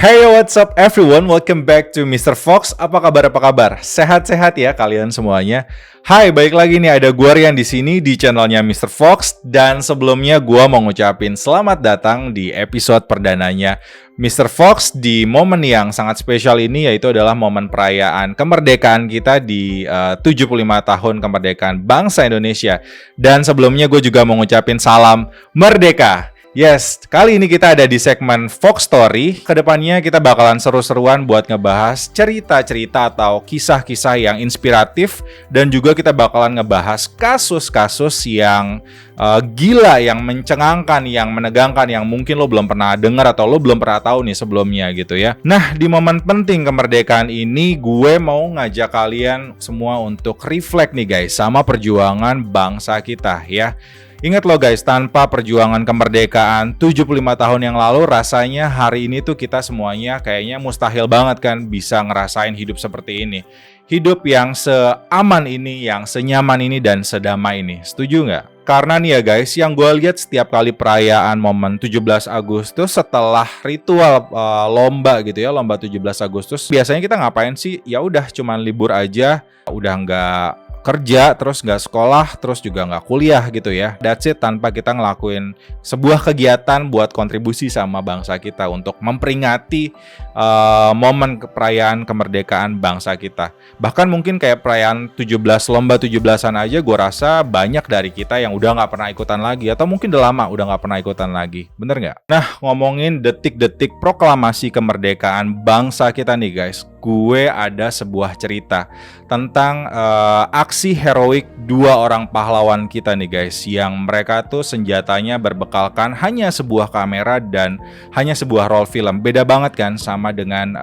Hey, what's up everyone? Welcome back to Mr. Fox. Apa kabar? Apa kabar? Sehat-sehat ya kalian semuanya. Hai, balik lagi nih ada gua Rian di sini di channelnya Mr. Fox, dan sebelumnya gua mau ngucapin selamat datang di episode perdananya Mr. Fox di momen yang sangat spesial ini, yaitu adalah momen perayaan kemerdekaan kita di 75 tahun kemerdekaan bangsa Indonesia. Dan sebelumnya gue juga mau ngucapin salam merdeka. Yes, kali ini kita ada di segmen Fox Story. Kedepannya kita bakalan seru-seruan buat ngebahas cerita-cerita atau kisah-kisah yang inspiratif. Dan juga kita bakalan ngebahas kasus-kasus yang gila, yang mencengangkan, yang menegangkan, yang mungkin lo belum pernah dengar atau lo belum pernah tahu nih sebelumnya gitu ya. Nah, di momen penting kemerdekaan ini, gue mau ngajak kalian semua untuk reflect nih guys, sama perjuangan bangsa kita ya. Ingat loh guys, tanpa perjuangan kemerdekaan 75 tahun yang lalu, rasanya hari ini tuh kita semuanya kayaknya mustahil banget kan bisa ngerasain hidup seperti ini. Hidup yang seaman ini, yang senyaman ini, dan sedamai ini. Setuju nggak? Karena nih ya guys, yang gue lihat setiap kali perayaan momen 17 Agustus setelah ritual lomba gitu ya, lomba 17 Agustus, biasanya kita ngapain sih? Ya udah cuman libur aja, udah nggak kerja, terus nggak sekolah, terus juga nggak kuliah gitu ya. That's it, tanpa kita ngelakuin sebuah kegiatan buat kontribusi sama bangsa kita untuk memperingati momen perayaan kemerdekaan bangsa kita. Bahkan mungkin kayak perayaan 17, lomba 17-an aja, gue rasa banyak dari kita yang udah nggak pernah ikutan lagi, atau mungkin udah lama udah nggak pernah ikutan lagi. Bener nggak? Nah, ngomongin detik-detik proklamasi kemerdekaan bangsa kita nih guys, gue ada sebuah cerita tentang aksi heroik dua orang pahlawan kita nih guys, yang mereka tuh senjatanya berbekalkan hanya sebuah kamera dan hanya sebuah roll film. Beda banget kan sama dengan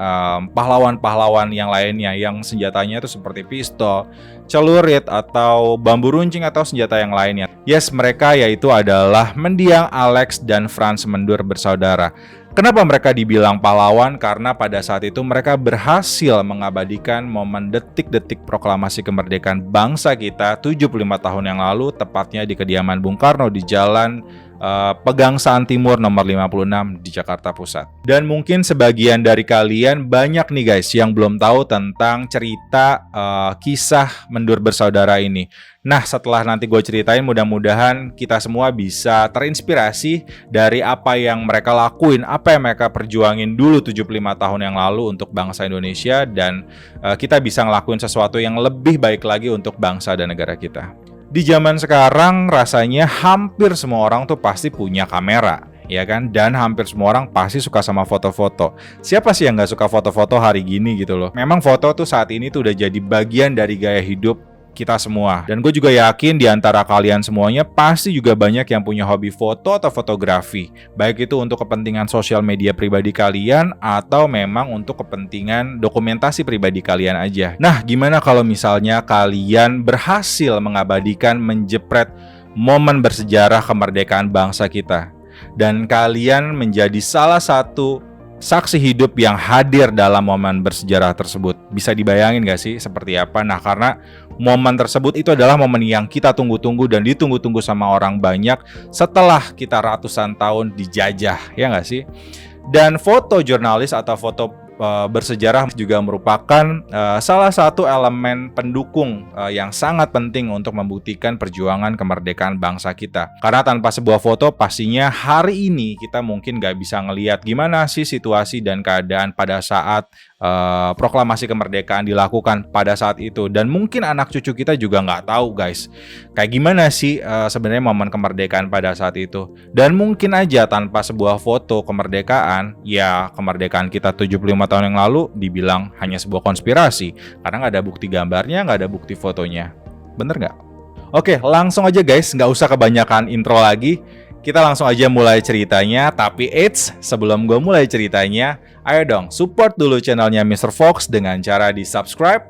pahlawan-pahlawan yang lainnya yang senjatanya tuh seperti pistol, celurit, atau bambu runcing, atau senjata yang lainnya. Yes, mereka yaitu adalah mendiang Alex dan Franz Mendur bersaudara. Kenapa mereka dibilang pahlawan? Karena pada saat itu mereka berhasil mengabadikan momen detik-detik proklamasi kemerdekaan bangsa kita 75 tahun yang lalu, tepatnya di kediaman Bung Karno di Jalan Pegangsaan Timur nomor 56 di Jakarta Pusat. Dan mungkin sebagian dari kalian banyak nih guys yang belum tahu tentang cerita kisah Mendur bersaudara ini. Nah, setelah nanti gue ceritain, mudah-mudahan kita semua bisa terinspirasi dari apa yang mereka lakuin, apa yang mereka perjuangin dulu 75 tahun yang lalu untuk bangsa Indonesia, dan kita bisa ngelakuin sesuatu yang lebih baik lagi untuk bangsa dan negara kita. Di zaman sekarang rasanya hampir semua orang tuh pasti punya kamera, ya kan? Dan hampir semua orang pasti suka sama foto-foto. Siapa sih yang gak suka foto-foto hari gini gitu loh? Memang foto tuh saat ini tuh udah jadi bagian dari gaya hidup kita semua. Dan gue juga yakin di antara kalian semuanya pasti juga banyak yang punya hobi foto atau fotografi. Baik itu untuk kepentingan sosial media pribadi kalian, atau memang untuk kepentingan dokumentasi pribadi kalian aja. Nah, gimana kalau misalnya kalian berhasil mengabadikan, menjepret momen bersejarah kemerdekaan bangsa kita, dan kalian menjadi salah satu saksi hidup yang hadir dalam momen bersejarah tersebut? Bisa dibayangin gak sih seperti apa? Nah, karena momen tersebut itu adalah momen yang kita tunggu-tunggu dan ditunggu-tunggu sama orang banyak setelah kita ratusan tahun dijajah, ya gak sih? Dan foto jurnalis atau foto bersejarah juga merupakan salah satu elemen pendukung yang sangat penting untuk membuktikan perjuangan kemerdekaan bangsa kita. Karena tanpa sebuah foto, pastinya hari ini kita mungkin gak bisa ngelihat gimana sih situasi dan keadaan pada saat proklamasi kemerdekaan dilakukan pada saat itu. Dan mungkin anak cucu kita juga nggak tahu guys, kayak gimana sih sebenarnya momen kemerdekaan pada saat itu. Dan mungkin aja tanpa sebuah foto kemerdekaan, ya kemerdekaan kita 75 tahun yang lalu dibilang hanya sebuah konspirasi, karena nggak ada bukti gambarnya, nggak ada bukti fotonya. Bener nggak? Oke, langsung aja guys, nggak usah kebanyakan intro lagi. Kita langsung aja mulai ceritanya. Tapi eits, sebelum gue mulai ceritanya, ayo dong support dulu channelnya Mr. Fox dengan cara di subscribe,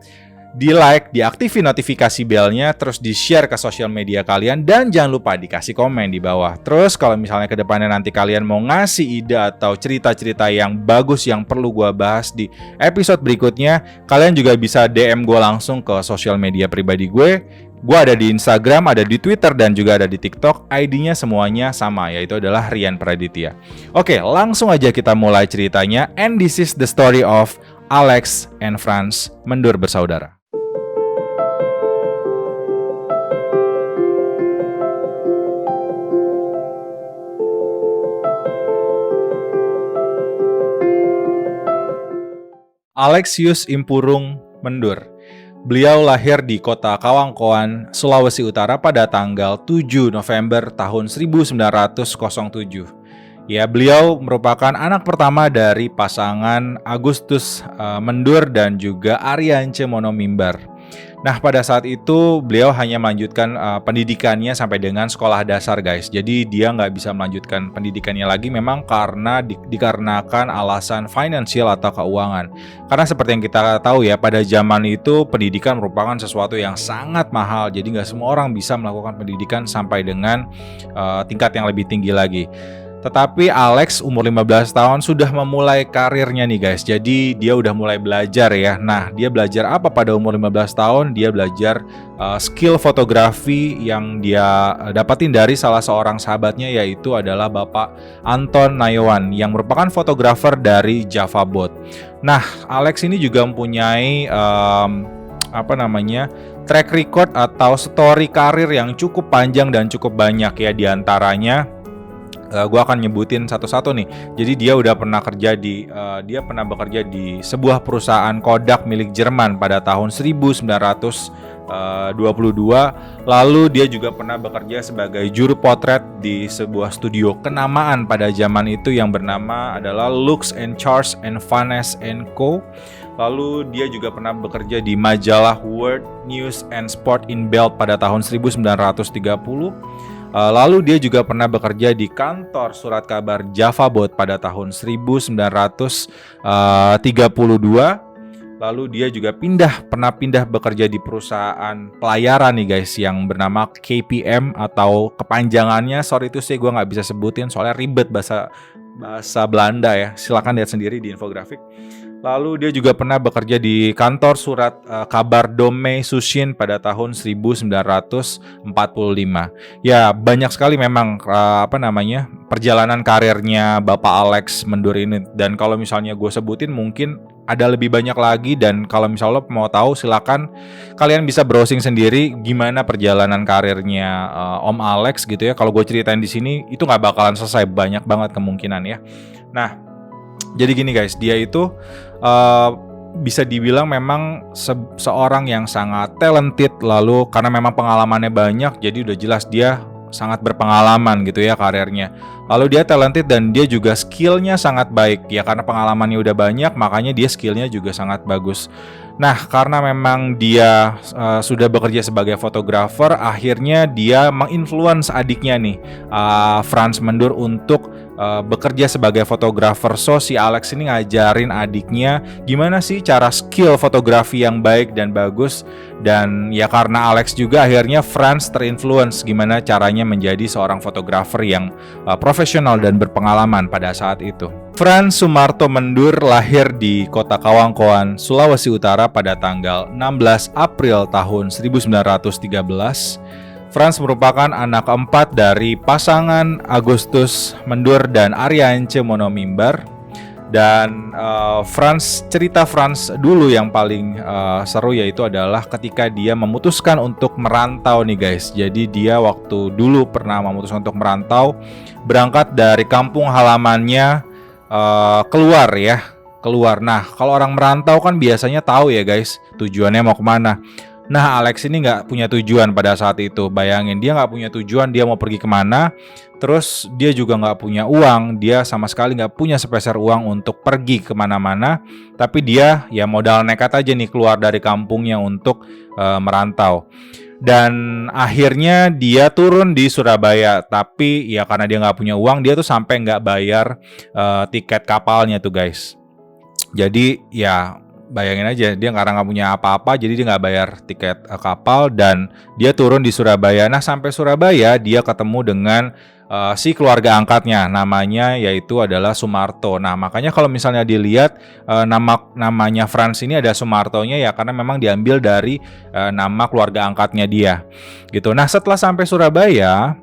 di like, diaktifin notifikasi belnya, terus di share ke sosial media kalian, dan jangan lupa dikasih komen di bawah. Terus kalau misalnya kedepannya nanti kalian mau ngasih ide atau cerita-cerita yang bagus yang perlu gue bahas di episode berikutnya, kalian juga bisa DM gue langsung ke sosial media pribadi gue Gue ada di Instagram, ada di Twitter, dan juga ada di TikTok. ID-nya semuanya sama, yaitu adalah Rian Praditya. Oke, langsung aja kita mulai ceritanya. And this is the story of Alex and Franz Mendur bersaudara. Alexius Impurung Mendur. Beliau lahir di kota Kawangkoan, Sulawesi Utara pada tanggal 7 November tahun 1907. Ya, beliau merupakan anak pertama dari pasangan Agustus Mendur dan juga Ariance Monomimbar. Nah, pada saat itu beliau hanya melanjutkan pendidikannya sampai dengan sekolah dasar, guys. Jadi dia nggak bisa melanjutkan pendidikannya lagi memang karena dikarenakan alasan finansial atau keuangan. Karena seperti yang kita tahu ya, pada zaman itu pendidikan merupakan sesuatu yang sangat mahal. Jadi nggak semua orang bisa melakukan pendidikan sampai dengan tingkat yang lebih tinggi lagi. Tetapi Alex umur 15 tahun sudah memulai karirnya nih guys. Jadi dia udah mulai belajar ya. Nah, dia belajar apa pada umur 15 tahun? Dia belajar skill fotografi yang dia dapatin dari salah seorang sahabatnya, yaitu adalah Bapak Anton Nayawan yang merupakan fotografer dari Java Boat. Nah, Alex ini juga mempunyai track record atau story karir yang cukup panjang dan cukup banyak ya. Diantaranya gue akan nyebutin satu-satu nih. Jadi dia udah pernah bekerja di sebuah perusahaan Kodak milik Jerman pada tahun 1922. Lalu dia juga pernah bekerja sebagai juru potret di sebuah studio kenamaan pada zaman itu yang bernama adalah Lux and Charles and Vaness and Co. Lalu dia juga pernah bekerja di majalah World News and Sport in Belt pada tahun 1930. Lalu dia juga pernah bekerja di kantor surat kabar Java Boat pada tahun 1932. Lalu dia juga pernah pindah bekerja di perusahaan pelayaran nih guys yang bernama KPM atau kepanjangannya. Sorry itu sih gue nggak bisa sebutin soalnya ribet bahasa Belanda ya. Silakan lihat sendiri di infografik. Lalu dia juga pernah bekerja di kantor surat kabar Dome Sushin pada tahun 1945. Ya, banyak sekali memang perjalanan karirnya Bapak Alex Mendur ini. Dan kalau misalnya gue sebutin mungkin ada lebih banyak lagi. Dan kalau misalnya lo mau tahu silakan kalian bisa browsing sendiri gimana perjalanan karirnya Om Alex gitu ya. Kalau gue ceritain di sini itu nggak bakalan selesai, banyak banget kemungkinan ya. Nah, jadi gini guys, dia itu bisa dibilang memang seorang yang sangat talented. Lalu karena memang pengalamannya banyak, jadi udah jelas dia sangat berpengalaman gitu ya karirnya. Lalu dia talented dan dia juga skillnya sangat baik ya, karena pengalamannya udah banyak makanya dia skillnya juga sangat bagus. Nah, karena memang dia sudah bekerja sebagai fotografer, akhirnya dia menginfluence adiknya nih, Franz Mendur untuk bekerja sebagai fotografer. So si Alex ini ngajarin adiknya gimana sih cara skill fotografi yang baik dan bagus. Dan ya karena Alex juga akhirnya Franz terinfluence gimana caranya menjadi seorang fotografer yang profesional dan berpengalaman pada saat itu. Franz Sumarto Mendur lahir di kota Kawangkoan, Sulawesi Utara pada tanggal 16 April tahun 1913. Franz merupakan anak keempat dari pasangan Agustus Mendur dan Ariance Monomimbar. Dan cerita Franz dulu yang paling seru yaitu adalah ketika dia memutuskan untuk merantau nih guys. Jadi dia waktu dulu pernah memutuskan untuk merantau, berangkat dari kampung halamannya keluar. Nah, kalau orang merantau kan biasanya tahu ya guys tujuannya mau kemana. Nah, Alex ini nggak punya tujuan pada saat itu. Bayangin, dia nggak punya tujuan, dia mau pergi kemana. Terus dia juga nggak punya uang. Dia sama sekali nggak punya sepeser uang untuk pergi kemana-mana. Tapi dia ya modal nekat aja nih keluar dari kampungnya untuk merantau. Dan akhirnya dia turun di Surabaya. Tapi ya karena dia nggak punya uang, dia tuh sampai nggak bayar tiket kapalnya tuh guys. Jadi ya bayangin aja, dia karena nggak punya apa-apa, jadi dia nggak bayar tiket kapal dan dia turun di Surabaya. Nah, sampai Surabaya dia ketemu dengan si keluarga angkatnya, namanya yaitu adalah Sumarto. Nah, makanya kalau misalnya dilihat namanya Franz ini ada Sumartonya ya karena memang diambil dari nama keluarga angkatnya dia gitu. Nah, setelah sampai Surabaya,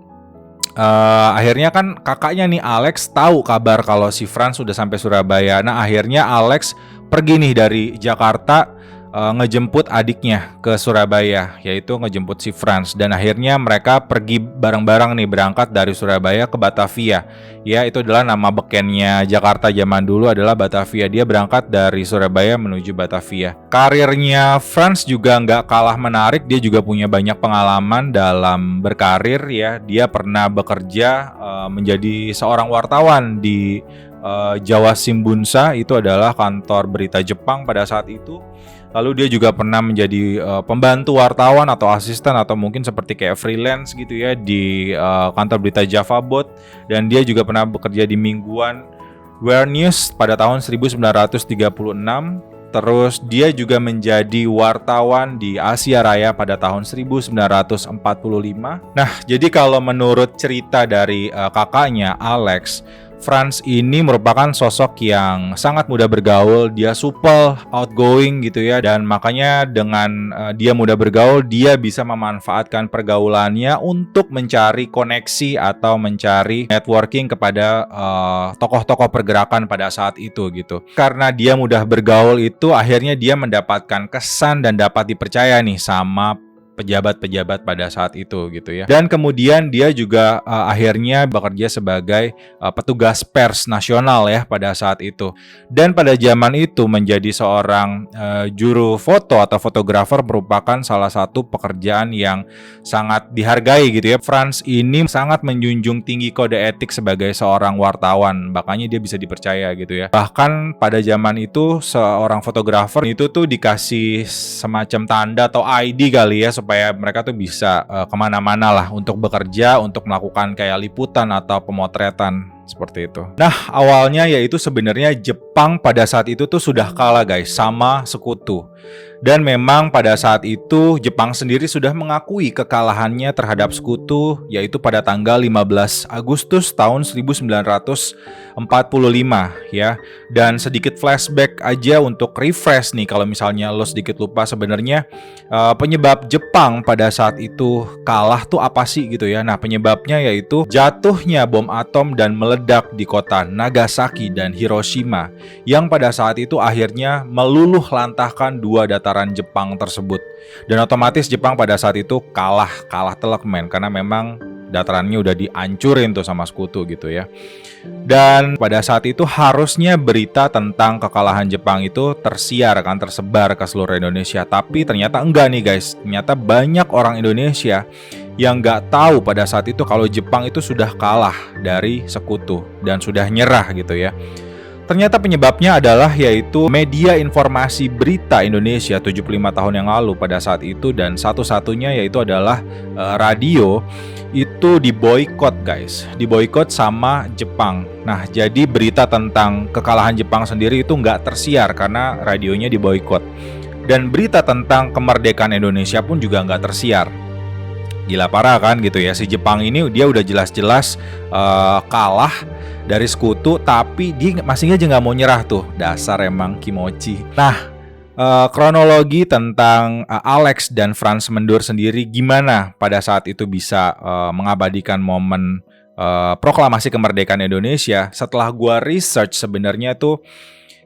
akhirnya kan kakaknya nih Alex tahu kabar kalau si Franz sudah sampai Surabaya. Nah, akhirnya Alex pergi nih dari Jakarta, ngejemput adiknya ke Surabaya, yaitu ngejemput si Franz. Dan akhirnya mereka pergi bareng-bareng nih, berangkat dari Surabaya ke Batavia. Ya, itu adalah nama bekennya Jakarta zaman dulu adalah Batavia. Dia berangkat dari Surabaya menuju Batavia. Karirnya Franz juga nggak kalah menarik. Dia juga punya banyak pengalaman dalam berkarir ya. Dia pernah bekerja menjadi seorang wartawan di Jawa Shimbunsa, itu adalah kantor berita Jepang pada saat itu. Lalu dia juga pernah menjadi pembantu wartawan atau asisten atau mungkin seperti kayak freelance gitu ya di kantor berita Javabot. Dan dia juga pernah bekerja di mingguan Wear News pada tahun 1936. Terus dia juga menjadi wartawan di Asia Raya pada tahun 1945. Nah, jadi kalau menurut cerita dari kakaknya Alex, Franz ini merupakan sosok yang sangat mudah bergaul, dia supel, outgoing gitu ya, dan makanya dengan dia mudah bergaul, dia bisa memanfaatkan pergaulannya untuk mencari koneksi atau mencari networking kepada tokoh-tokoh pergerakan pada saat itu gitu. Karena dia mudah bergaul itu, akhirnya dia mendapatkan kesan dan dapat dipercaya nih sama pejabat-pejabat pada saat itu gitu ya. Dan kemudian dia juga akhirnya bekerja sebagai petugas pers nasional ya pada saat itu. Dan pada zaman itu menjadi seorang juru foto atau fotografer merupakan salah satu pekerjaan yang sangat dihargai gitu ya. Franz ini sangat menjunjung tinggi kode etik sebagai seorang wartawan, makanya dia bisa dipercaya gitu ya. Bahkan pada zaman itu seorang fotografer itu tuh dikasih semacam tanda atau ID kali ya, supaya mereka tuh bisa kemana-mana lah untuk bekerja, untuk melakukan kayak liputan atau pemotretan seperti itu. Nah, awalnya yaitu sebenarnya Jepang pada saat itu tuh sudah kalah guys sama sekutu. Dan memang pada saat itu Jepang sendiri sudah mengakui kekalahannya terhadap sekutu, yaitu pada tanggal 15 Agustus tahun 1945 ya. Dan sedikit flashback aja untuk refresh nih, kalau misalnya lo sedikit lupa sebenarnya penyebab Jepang pada saat itu kalah tuh apa sih gitu ya. Nah, penyebabnya yaitu jatuhnya bom atom dan meledak di kota Nagasaki dan Hiroshima, yang pada saat itu akhirnya meluluh lantahkan dua dataran Jepang tersebut. Dan otomatis Jepang pada saat itu kalah telak men, karena memang datarannya udah dihancurin tuh sama sekutu gitu ya. Dan pada saat itu harusnya berita tentang kekalahan Jepang itu tersiar kan, tersebar ke seluruh Indonesia. Tapi ternyata enggak nih guys. Ternyata banyak orang Indonesia yang nggak tahu pada saat itu kalau Jepang itu sudah kalah dari sekutu dan sudah nyerah gitu ya. Ternyata penyebabnya adalah yaitu media informasi berita Indonesia 75 tahun yang lalu pada saat itu, dan satu-satunya yaitu adalah radio itu diboikot guys, diboikot sama Jepang. Nah, jadi berita tentang kekalahan Jepang sendiri itu nggak tersiar karena radionya diboikot. Dan berita tentang kemerdekaan Indonesia pun juga nggak tersiar. Gila parah kan gitu ya, si Jepang ini dia udah jelas-jelas kalah dari sekutu, tapi dia masih aja nggak mau nyerah tuh, dasar emang kimochi. Nah, kronologi tentang Alex dan Franz Mendur sendiri gimana pada saat itu bisa mengabadikan momen proklamasi kemerdekaan Indonesia. Setelah gua research sebenarnya tuh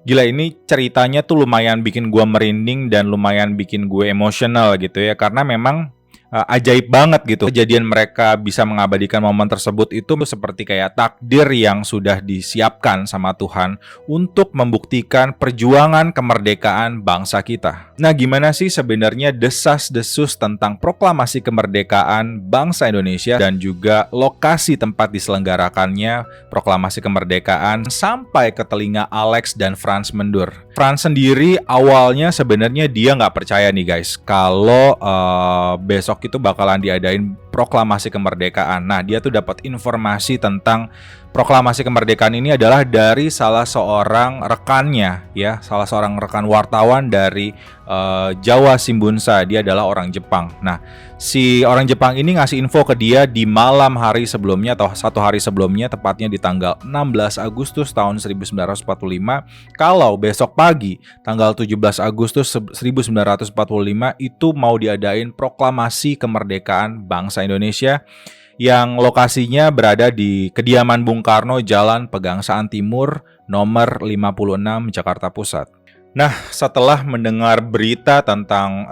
gila, ini ceritanya tuh lumayan bikin gua merinding dan lumayan bikin gue emosional gitu ya, karena memang ajaib banget gitu. Kejadian mereka bisa mengabadikan momen tersebut itu seperti kayak takdir yang sudah disiapkan sama Tuhan untuk membuktikan perjuangan kemerdekaan bangsa kita. Nah, gimana sih sebenarnya desas-desus tentang proklamasi kemerdekaan bangsa Indonesia dan juga lokasi tempat diselenggarakannya proklamasi kemerdekaan sampai ke telinga Alex dan Franz Mendur. Franz sendiri awalnya sebenarnya dia nggak percaya nih guys kalau besok itu bakalan diadain proklamasi kemerdekaan. Nah, dia tuh dapat informasi tentang proklamasi kemerdekaan ini adalah dari salah seorang rekannya ya, salah seorang rekan wartawan dari Jawa Shimbunsa. Dia adalah orang Jepang. Nah, si orang Jepang ini ngasih info ke dia di malam hari sebelumnya atau 1 hari sebelumnya, tepatnya di tanggal 16 Agustus tahun 1945, kalau besok pagi tanggal 17 Agustus 1945 itu mau diadain proklamasi kemerdekaan bangsa Indonesia yang lokasinya berada di kediaman Bung Karno, Jalan Pegangsaan Timur, nomor 56, Jakarta Pusat. Nah, setelah mendengar berita tentang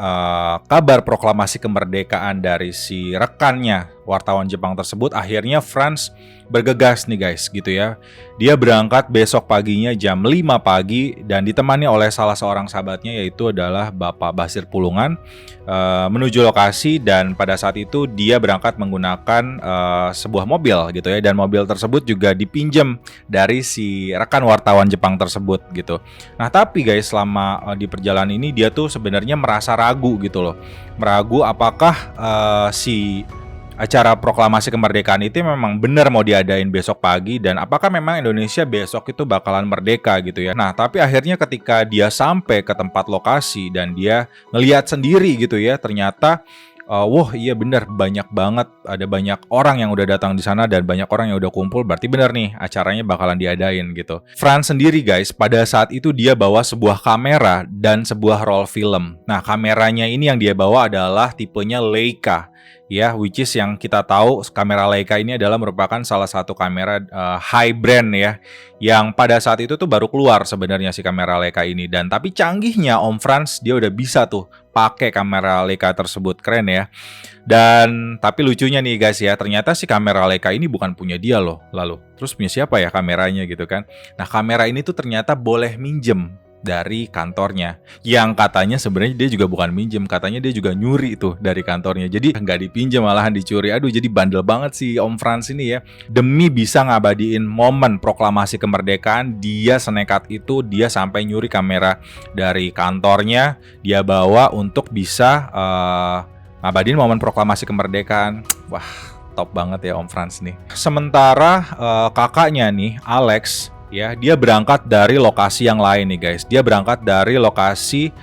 kabar proklamasi kemerdekaan dari si rekannya, wartawan Jepang tersebut, akhirnya Franz bergegas nih guys, gitu ya. Dia berangkat besok paginya jam 5 pagi dan ditemani oleh salah seorang sahabatnya, yaitu adalah Bapak Basir Pulungan, menuju lokasi. Dan pada saat itu dia berangkat menggunakan sebuah mobil gitu ya, dan mobil tersebut juga dipinjam dari si rekan wartawan Jepang tersebut gitu. Nah tapi guys, selama di perjalanan ini dia tuh sebenarnya merasa ragu gitu loh, meragu apakah si acara proklamasi kemerdekaan itu memang benar mau diadain besok pagi, dan apakah memang Indonesia besok itu bakalan merdeka gitu ya. Nah tapi akhirnya ketika dia sampai ke tempat lokasi dan dia ngelihat sendiri gitu ya, ternyata wah iya benar, banyak banget, ada banyak orang yang udah datang di sana dan banyak orang yang udah kumpul, berarti benar nih acaranya bakalan diadain gitu. Franz sendiri guys, pada saat itu dia bawa sebuah kamera dan sebuah roll film. Nah kameranya ini yang dia bawa adalah tipenya Leica ya, which is yang kita tahu kamera Leica ini adalah merupakan salah satu kamera high brand ya, yang pada saat itu tuh baru keluar sebenarnya si kamera Leica ini. Dan tapi canggihnya Om Franz, dia udah bisa tuh pakai kamera Leica tersebut, keren ya. Dan tapi lucunya nih guys ya, ternyata si kamera Leica ini bukan punya dia loh. Lalu terus punya siapa ya kameranya gitu kan. Nah kamera ini tuh ternyata boleh minjem dari kantornya, yang katanya sebenarnya dia juga bukan minjem, katanya dia juga nyuri tuh dari kantornya. Jadi nggak dipinjam, malahan dicuri. Aduh, jadi bandel banget sih Om Franz ini ya. Demi bisa ngabadiin momen proklamasi kemerdekaan, dia senekat itu, dia sampai nyuri kamera dari kantornya, dia bawa untuk bisa ngabadiin momen proklamasi kemerdekaan. Wah, top banget ya Om Franz nih. Sementara kakaknya nih, Alex ya, dia berangkat dari lokasi yang lain nih guys. Dia berangkat dari lokasi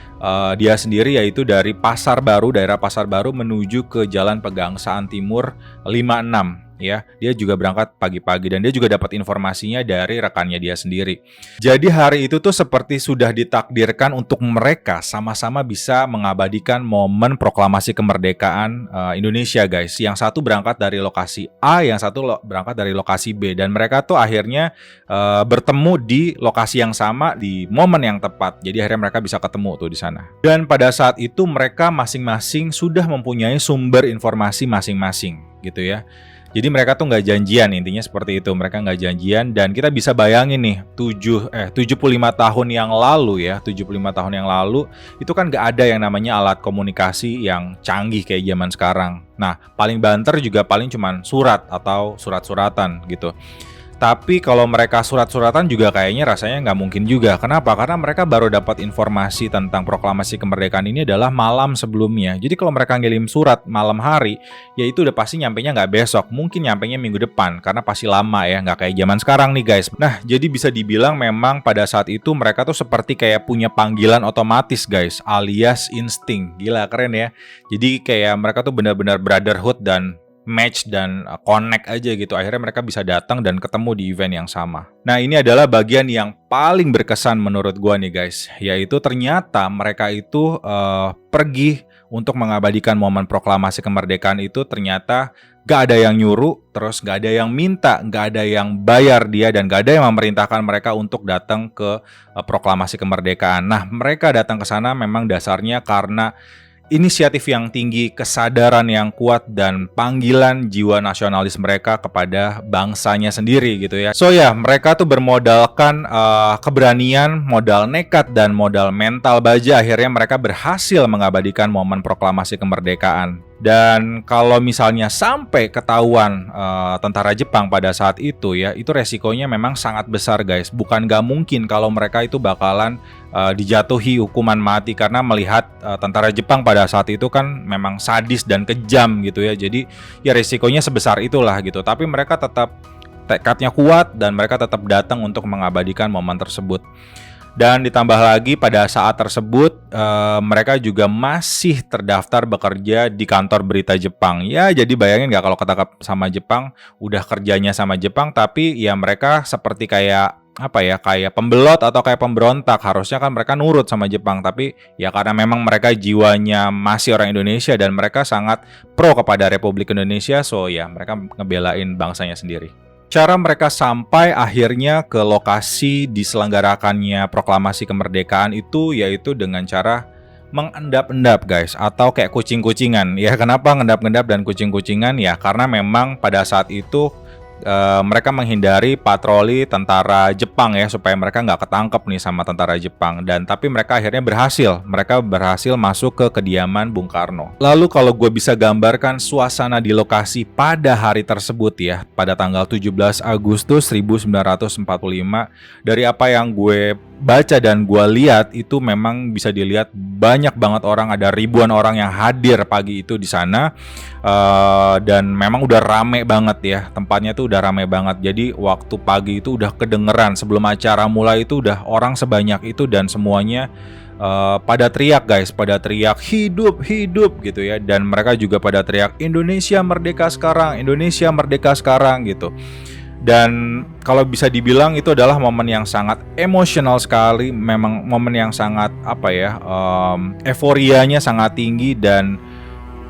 dia sendiri, yaitu dari Pasar Baru, daerah Pasar Baru menuju ke Jalan Pegangsaan Timur 56 ya. Dia juga berangkat pagi-pagi dan dia juga dapat informasinya dari rekannya dia sendiri. Jadi hari itu tuh seperti sudah ditakdirkan untuk mereka sama-sama bisa mengabadikan momen proklamasi kemerdekaan Indonesia guys. Yang satu berangkat dari lokasi A, yang satu berangkat dari lokasi B, dan mereka tuh akhirnya bertemu di lokasi yang sama di momen yang tepat. Jadi akhirnya mereka bisa ketemu tuh di sana. Dan pada saat itu mereka masing-masing sudah mempunyai sumber informasi masing-masing gitu ya. Jadi mereka tuh nggak janjian, intinya seperti itu. Mereka nggak janjian, dan kita bisa bayangin nih 75 tahun yang lalu ya, 75 tahun yang lalu itu kan nggak ada yang namanya alat komunikasi yang canggih kayak zaman sekarang. Nah paling banter juga paling cuman surat atau surat-suratan gitu. Tapi kalau mereka surat-suratan juga kayaknya rasanya nggak mungkin juga. Kenapa? Karena mereka baru dapat informasi tentang proklamasi kemerdekaan ini adalah malam sebelumnya. Jadi kalau mereka ngirim surat malam hari, ya itu udah pasti nyampenya nggak besok. Mungkin nyampenya minggu depan, karena pasti lama ya, nggak kayak zaman sekarang nih guys. Nah, jadi bisa dibilang memang pada saat itu mereka tuh seperti kayak punya panggilan otomatis guys, alias insting. Gila, keren ya. Jadi kayak mereka tuh benar-benar brotherhood dan match dan connect aja gitu. Akhirnya mereka bisa datang dan ketemu di event yang sama. Nah ini adalah bagian yang paling berkesan menurut gua nih guys, yaitu ternyata mereka itu pergi untuk mengabadikan momen proklamasi kemerdekaan itu. Ternyata gak ada yang nyuruh, terus gak ada yang minta, gak ada yang bayar dia, dan gak ada yang memerintahkan mereka untuk datang ke proklamasi kemerdekaan. Nah mereka datang ke sana memang dasarnya karena inisiatif yang tinggi, kesadaran yang kuat, dan panggilan jiwa nasionalis mereka kepada bangsanya sendiri gitu ya. So ya, mereka tuh bermodalkan keberanian, modal nekat, dan modal mental baja. Akhirnya mereka berhasil mengabadikan momen proklamasi kemerdekaan. Dan kalau misalnya sampai ketahuan tentara Jepang pada saat itu ya, itu resikonya memang sangat besar guys. Bukan gak mungkin kalau mereka itu bakalan dijatuhi hukuman mati, karena melihat tentara Jepang pada saat itu kan memang sadis dan kejam gitu ya. Jadi ya resikonya sebesar itulah gitu. Tapi mereka tetap tekadnya kuat dan mereka tetap datang untuk mengabadikan momen tersebut. Dan ditambah lagi pada saat tersebut mereka juga masih terdaftar bekerja di kantor berita Jepang. Ya, jadi bayangin nggak kalau ketangkap sama Jepang, udah kerjanya sama Jepang, tapi ya mereka seperti kayak apa ya, kayak pembelot atau kayak pemberontak. Harusnya kan mereka nurut sama Jepang, tapi ya karena memang mereka jiwanya masih orang Indonesia dan mereka sangat pro kepada Republik Indonesia, so ya mereka ngebelain bangsanya sendiri. Cara mereka sampai akhirnya ke lokasi diselenggarakannya proklamasi kemerdekaan itu yaitu dengan cara mengendap-endap guys, atau kayak kucing-kucingan. Ya kenapa ngendap-endap dan kucing-kucingan? Ya karena memang pada saat itu mereka menghindari patroli tentara Jepang ya, supaya mereka nggak ketangkep nih sama tentara Jepang. Dan tapi mereka akhirnya berhasil masuk ke kediaman Bung Karno. Lalu kalau gue bisa gambarkan suasana di lokasi pada hari tersebut ya, pada tanggal 17 Agustus 1945, dari apa yang gue baca dan gue lihat itu memang bisa dilihat banyak banget orang, ada ribuan orang yang hadir pagi itu di sana. Dan memang udah rame banget ya, tempatnya tuh udah rame banget. Jadi waktu pagi itu udah kedengeran, sebelum acara mulai itu udah orang sebanyak itu dan semuanya pada teriak guys, pada teriak hidup hidup gitu ya. Dan mereka juga pada teriak Indonesia merdeka sekarang, Indonesia merdeka sekarang gitu. Dan kalau bisa dibilang itu adalah momen yang sangat emosional sekali, memang momen yang sangat apa ya, euforianya sangat tinggi dan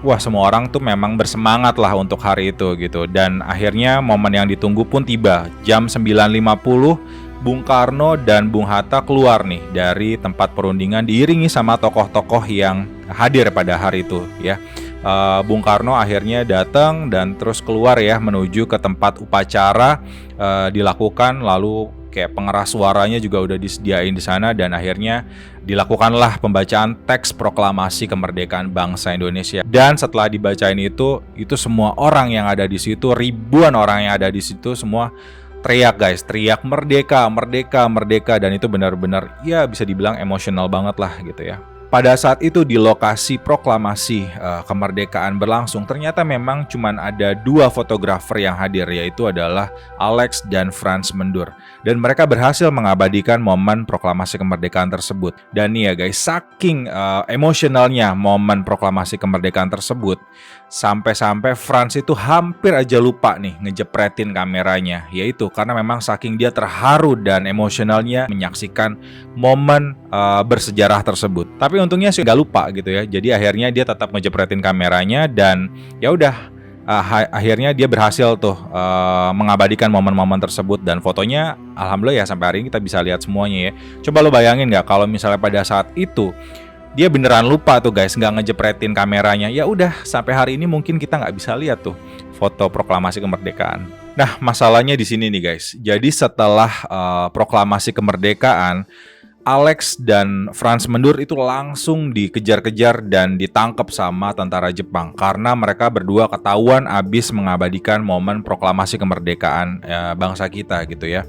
wah, semua orang tuh memang bersemangat lah untuk hari itu gitu. Dan akhirnya momen yang ditunggu pun tiba. Jam 9.50 Bung Karno dan Bung Hatta keluar nih dari tempat perundingan diiringi sama tokoh-tokoh yang hadir pada hari itu ya. Bung Karno akhirnya datang dan terus keluar ya menuju ke tempat upacara dilakukan, lalu kayak pengeras suaranya juga udah disediain di sana dan akhirnya dilakukanlah pembacaan teks proklamasi kemerdekaan bangsa Indonesia. Dan setelah dibacain itu semua orang yang ada di situ, ribuan orang yang ada di situ semua teriak guys, teriak merdeka, merdeka, merdeka, dan itu benar-benar ya bisa dibilang emosional banget lah gitu ya. Pada saat itu di lokasi proklamasi kemerdekaan berlangsung, ternyata memang cuman ada 2 fotografer yang hadir, yaitu adalah Alex dan Frans Mendur. Dan mereka berhasil mengabadikan momen proklamasi kemerdekaan tersebut. Dan nih ya guys, saking emosionalnya momen proklamasi kemerdekaan tersebut, sampai-sampai Frans itu hampir aja lupa nih ngejepretin kameranya. Yaitu karena memang saking dia terharu dan emosionalnya menyaksikan momen bersejarah tersebut. Tapi untungnya sih nggak lupa gitu ya. Jadi akhirnya dia tetap ngejepretin kameranya dan ya udah akhirnya dia berhasil tuh mengabadikan momen-momen tersebut dan fotonya alhamdulillah ya sampai hari ini kita bisa lihat semuanya ya. Coba lo bayangin nggak kalau misalnya pada saat itu dia beneran lupa tuh guys, nggak ngejepretin kameranya. Ya udah sampai hari ini mungkin kita nggak bisa lihat tuh foto proklamasi kemerdekaan. Nah masalahnya di sini nih guys. Jadi setelah proklamasi kemerdekaan, Alex dan Frans Mendur itu langsung dikejar-kejar dan ditangkap sama tentara Jepang karena mereka berdua ketahuan abis mengabadikan momen proklamasi kemerdekaan bangsa kita gitu ya.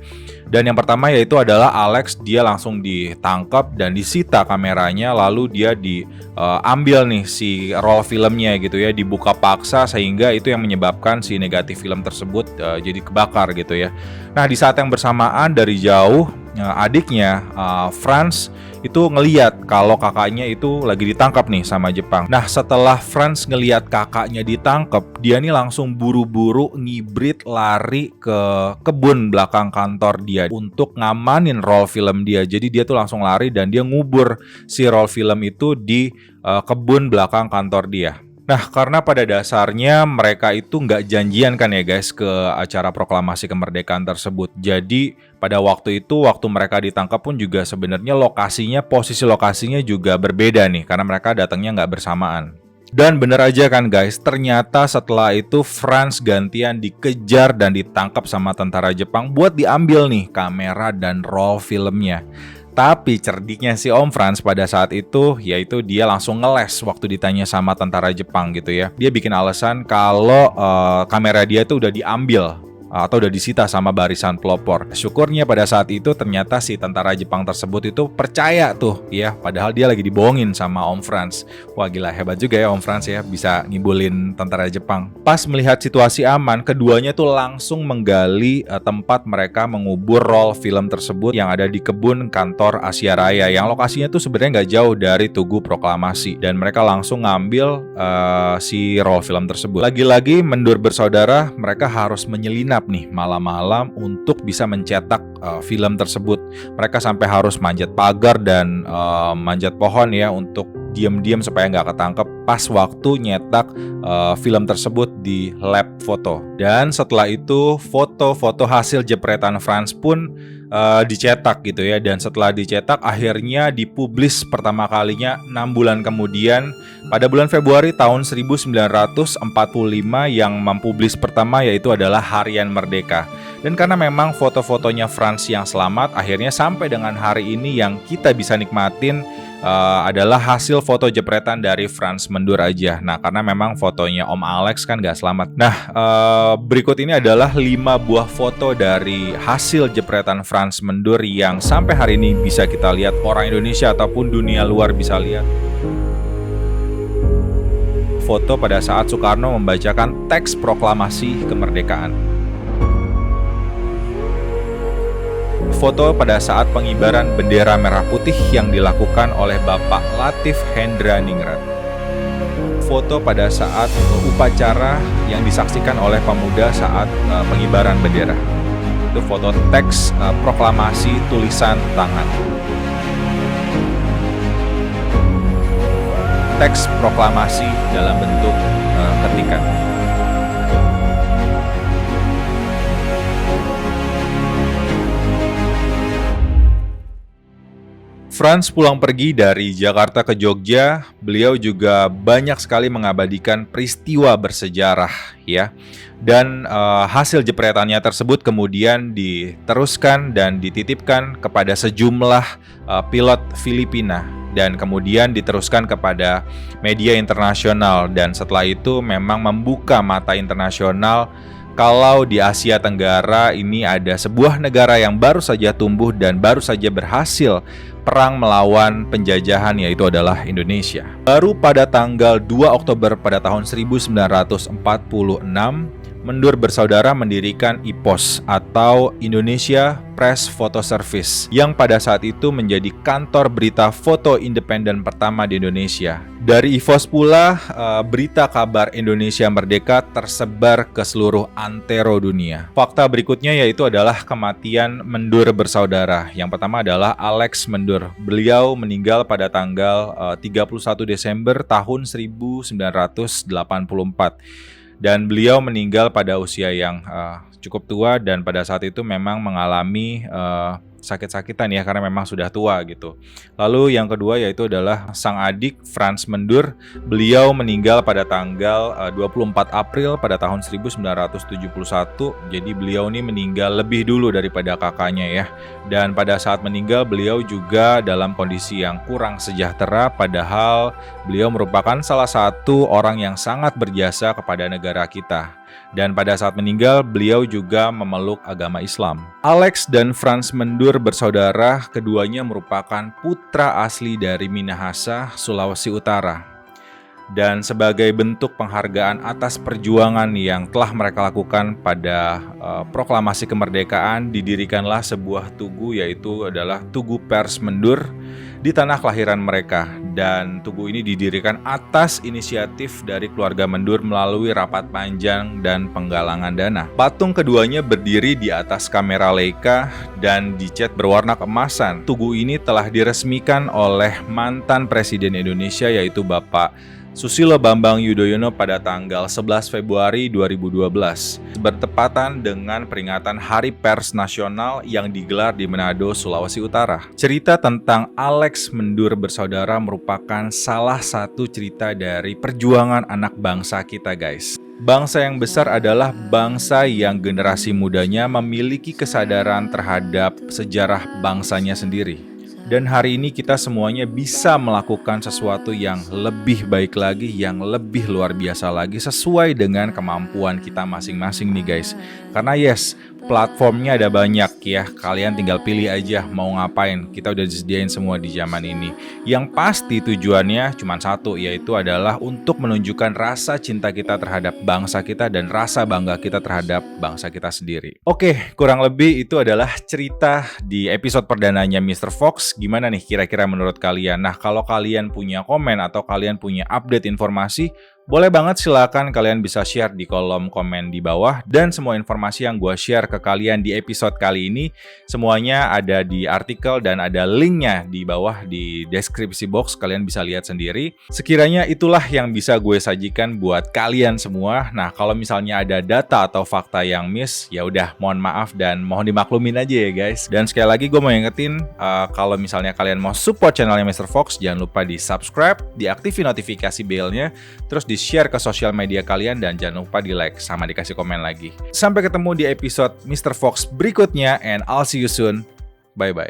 Dan yang pertama yaitu adalah Alex, dia langsung ditangkap dan disita kameranya, lalu dia diambil nih si roll filmnya gitu ya, dibuka paksa sehingga itu yang menyebabkan si negatif film tersebut jadi kebakar gitu ya. Nah di saat yang bersamaan dari jauh adiknya Frans itu ngeliat kalau kakaknya itu lagi ditangkap nih sama Jepang. Nah setelah Frans ngeliat kakaknya ditangkap, dia nih langsung buru-buru ngibrit lari ke kebun belakang kantor dia untuk ngamanin roll film dia. Jadi dia tuh langsung lari dan dia ngubur si roll film itu di kebun belakang kantor dia. Nah, karena pada dasarnya mereka itu nggak janjian kan ya guys ke acara proklamasi kemerdekaan tersebut. Jadi pada waktu itu, waktu mereka ditangkap pun juga sebenarnya posisi lokasinya juga berbeda nih. Karena mereka datangnya nggak bersamaan. Dan bener aja kan guys, ternyata setelah itu Frans gantian dikejar dan ditangkap sama tentara Jepang buat diambil nih kamera dan roll filmnya. Tapi cerdiknya si Om Frans pada saat itu, yaitu dia langsung ngeles waktu ditanya sama tentara Jepang gitu ya. Dia bikin alasan kalau kamera dia itu udah diambil atau udah disita sama barisan pelopor. Syukurnya pada saat itu ternyata si tentara Jepang tersebut itu percaya tuh ya, padahal dia lagi dibohongin sama Om Franz. Wah gila, hebat juga ya Om Franz ya, bisa ngibulin tentara Jepang. Pas melihat situasi aman, keduanya tuh langsung menggali tempat mereka mengubur roll film tersebut yang ada di kebun kantor Asia Raya, yang lokasinya tuh sebenarnya nggak jauh dari Tugu Proklamasi, dan mereka langsung ngambil si roll film tersebut. Lagi-lagi Mendur bersaudara, mereka harus menyelinap nih malam-malam untuk bisa mencetak film tersebut. Mereka sampai harus manjat pagar dan manjat pohon ya untuk diam-diam supaya nggak ketangkep pas waktu nyetak film tersebut di lab foto. Dan setelah itu foto-foto hasil jepretan Franz pun dicetak gitu ya, dan setelah dicetak akhirnya dipublis pertama kalinya 6 bulan kemudian pada bulan Februari tahun 1945. Yang mempublis pertama yaitu adalah Harian Merdeka. Dan karena memang foto-fotonya Franz yang selamat, akhirnya sampai dengan hari ini yang kita bisa nikmatin adalah hasil foto jepretan dari Franz Mendur aja. Nah, karena memang fotonya Om Alex kan gak selamat. Nah, berikut ini adalah 5 buah foto dari hasil jepretan Franz Mendur yang sampai hari ini bisa kita lihat, orang Indonesia ataupun dunia luar bisa lihat. Foto pada saat Soekarno membacakan teks proklamasi kemerdekaan. Foto pada saat pengibaran bendera merah putih yang dilakukan oleh Bapak Latif Hendra Ningrat. Foto pada saat upacara yang disaksikan oleh pemuda saat pengibaran bendera. Itu foto teks proklamasi tulisan tangan. Teks proklamasi dalam bentuk ketikan. Franz pulang pergi dari Jakarta ke Jogja, beliau juga banyak sekali mengabadikan peristiwa bersejarah ya. Dan hasil jepretannya tersebut kemudian diteruskan dan dititipkan kepada sejumlah pilot Filipina, dan kemudian diteruskan kepada media internasional, dan setelah itu memang membuka mata internasional kalau di Asia Tenggara ini ada sebuah negara yang baru saja tumbuh dan baru saja berhasil perang melawan penjajahan, yaitu adalah Indonesia. Baru pada tanggal 2 Oktober pada tahun 1946, Mendur bersaudara mendirikan IPOS atau Indonesia Press Photo Service, yang pada saat itu menjadi kantor berita foto independen pertama di Indonesia. Dari IPOS pula, berita kabar Indonesia Merdeka tersebar ke seluruh antero dunia. Fakta berikutnya yaitu adalah kematian Mendur bersaudara. Yang pertama adalah Alex Mendur. Beliau meninggal pada tanggal 31 Desember tahun 1984. Dan beliau meninggal pada usia yang cukup tua, dan pada saat itu memang mengalami sakit-sakitan ya, karena memang sudah tua gitu. Lalu yang kedua yaitu adalah sang adik Franz Mendur. Beliau meninggal pada tanggal 24 April pada tahun 1971. Jadi beliau ini meninggal lebih dulu daripada kakaknya ya. Dan pada saat meninggal beliau juga dalam kondisi yang kurang sejahtera, padahal beliau merupakan salah satu orang yang sangat berjasa kepada negara kita. Dan pada saat meninggal, beliau juga memeluk agama Islam. Alex dan Franz Mendur bersaudara, keduanya merupakan putra asli dari Minahasa, Sulawesi Utara. Dan sebagai bentuk penghargaan atas perjuangan yang telah mereka lakukan pada proklamasi kemerdekaan, didirikanlah sebuah tugu, yaitu adalah Tugu Pers Mendur di tanah kelahiran mereka. Dan tugu ini didirikan atas inisiatif dari keluarga Mendur melalui rapat panjang dan penggalangan dana. Patung keduanya berdiri di atas kamera Leica dan dicat berwarna keemasan. Tugu ini telah diresmikan oleh mantan Presiden Indonesia, yaitu Bapak Susilo Bambang Yudhoyono pada tanggal 11 Februari 2012, bertepatan dengan peringatan Hari Pers Nasional yang digelar di Manado, Sulawesi Utara. Cerita tentang Alex Mendur bersaudara merupakan salah satu cerita dari perjuangan anak bangsa kita, guys. Bangsa yang besar adalah bangsa yang generasi mudanya memiliki kesadaran terhadap sejarah bangsanya sendiri. Dan hari ini kita semuanya bisa melakukan sesuatu yang lebih baik lagi, yang lebih luar biasa lagi sesuai dengan kemampuan kita masing-masing nih guys. Karena yes, platformnya ada banyak ya, kalian tinggal pilih aja mau ngapain. Kita udah disediain semua di zaman ini. Yang pasti tujuannya cuma satu, yaitu adalah untuk menunjukkan rasa cinta kita terhadap bangsa kita dan rasa bangga kita terhadap bangsa kita sendiri. Oke, kurang lebih itu adalah cerita di episode perdananya Mr. Fox. Gimana nih kira-kira menurut kalian? Nah, kalau kalian punya komen atau kalian punya update informasi, boleh banget silakan kalian bisa share di kolom komen di bawah. Dan semua informasi yang gue share ke kalian di episode kali ini, semuanya ada di artikel dan ada linknya di bawah di deskripsi box. Kalian bisa lihat sendiri. Sekiranya itulah yang bisa gue sajikan buat kalian semua. Nah, kalau misalnya ada data atau fakta yang miss, ya udah mohon maaf dan mohon dimaklumin aja ya guys. Dan sekali lagi gue mau ingetin, kalau misalnya kalian mau support channelnya Mr. Fox, jangan lupa di subscribe, diaktifin notifikasi bellnya, terus di share ke sosial media kalian, dan jangan lupa di like sama dikasih komen lagi. Sampai ketemu di episode Mr. Fox berikutnya, and I'll see you soon. Bye bye.